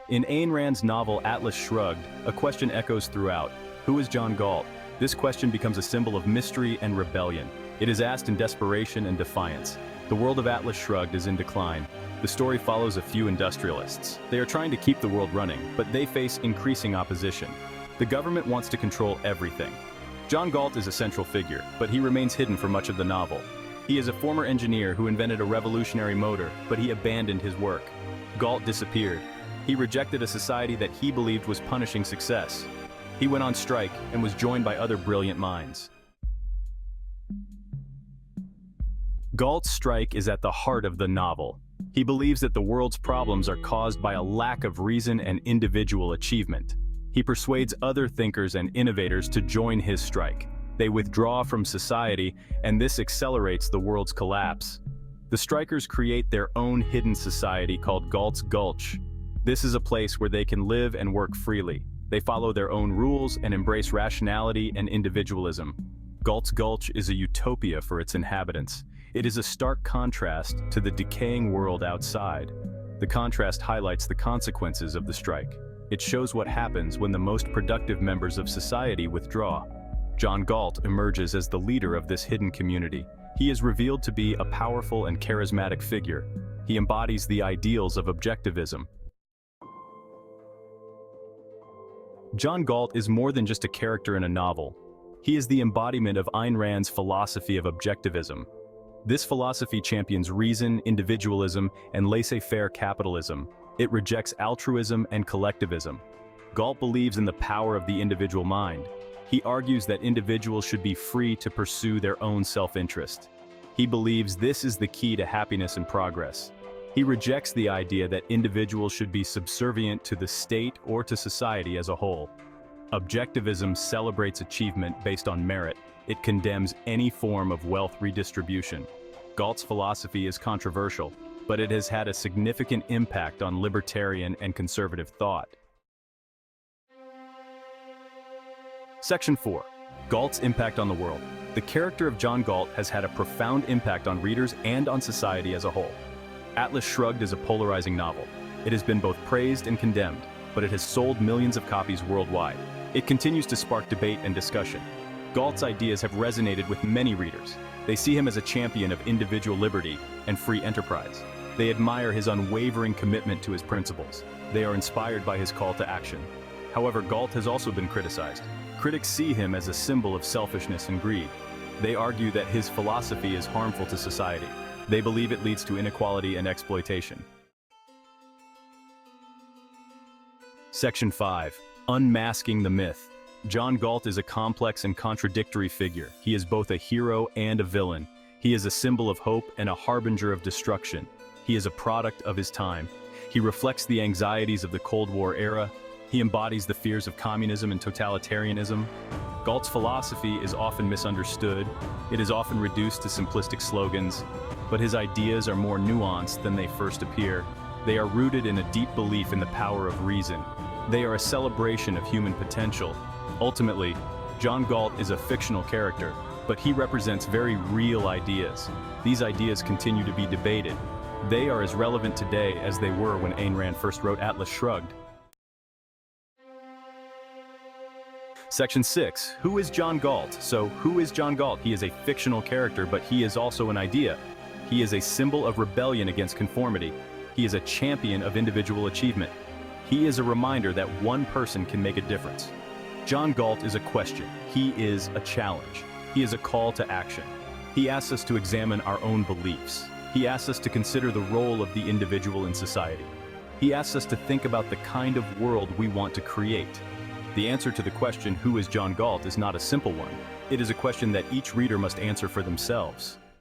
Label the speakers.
Speaker 1: In Ayn Rand's novel Atlas Shrugged, a question echoes throughout. Who is John Galt? This question becomes a symbol of mystery and rebellion. It is asked in desperation and defiance. The world of Atlas Shrugged is in decline. The story follows a few industrialists. They are trying to keep the world running, but they face increasing opposition. The government wants to control everything. John Galt is a central figure, but he remains hidden for much of the novel. He is a former engineer who invented a revolutionary motor, but he abandoned his work. Galt disappeared. He rejected a society that he believed was punishing success. He went on strike and was joined by other brilliant minds. Galt's strike is at the heart of the novel. He believes that the world's problems are caused by a lack of reason and individual achievement. He persuades other thinkers and innovators to join his strike. They withdraw from society, and this accelerates the world's collapse. The strikers create their own hidden society called Galt's Gulch. This is a place where they can live and work freely. They follow their own rules and embrace rationality and individualism. Galt's Gulch is a utopia for its inhabitants. It is a stark contrast to the decaying world outside. The contrast highlights the consequences of the strike. It shows what happens when the most productive members of society withdraw. John Galt emerges as the leader of this hidden community. He is revealed to be a powerful and charismatic figure. He embodies the ideals of objectivism. John Galt is more than just a character in a novel. He is the embodiment of Ayn Rand's philosophy of objectivism. This philosophy champions reason, individualism, and laissez-faire capitalism. It rejects altruism and collectivism. Galt believes in the power of the individual mind. He argues that individuals should be free to pursue their own self-interest. He believes this is the key to happiness and progress. He rejects the idea that individuals should be subservient to the state or to society as a whole. Objectivism celebrates achievement based on merit. It condemns any form of wealth redistribution. Galt's philosophy is controversial, but it has had a significant impact on libertarian and conservative thought. Section 4. Galt's impact on the world. The character of John Galt has had a profound impact on readers and on society as a whole. Atlas Shrugged is a polarizing novel. It has been both praised and condemned, but it has sold millions of copies worldwide. It continues to spark debate and discussion. Galt's ideas have resonated with many readers. They see him as a champion of individual liberty and free enterprise. They admire his unwavering commitment to his principles. They are inspired by his call to action. However, Galt has also been criticized. Critics see him as a symbol of selfishness and greed. They argue that his philosophy is harmful to society. They believe it leads to inequality and exploitation. Section 5. Unmasking the myth. John Galt is a complex and contradictory figure. He is both a hero and a villain. He is a symbol of hope and a harbinger of destruction. He is a product of his time. He reflects the anxieties of the Cold War era. He embodies the fears of communism and totalitarianism. Galt's philosophy is often misunderstood. It is often reduced to simplistic slogans, but his ideas are more nuanced than they first appear. They are rooted in a deep belief in the power of reason. They are a celebration of human potential. Ultimately, John Galt is a fictional character, but he represents very real ideas. These ideas continue to be debated. They are as relevant today as they were when Ayn Rand first wrote Atlas Shrugged. Section 6. Who is John Galt? So, who is John Galt? He is a fictional character, but he is also an idea. He is a symbol of rebellion against conformity. He is a champion of individual achievement. He is a reminder that one person can make a difference. John Galt is a question. He is a challenge. He is a call to action. He asks us to examine our own beliefs. He asks us to consider the role of the individual in society. He asks us to think about the kind of world we want to create. The answer to the question, who is John Galt, is not a simple one. It is a question that each reader must answer for themselves.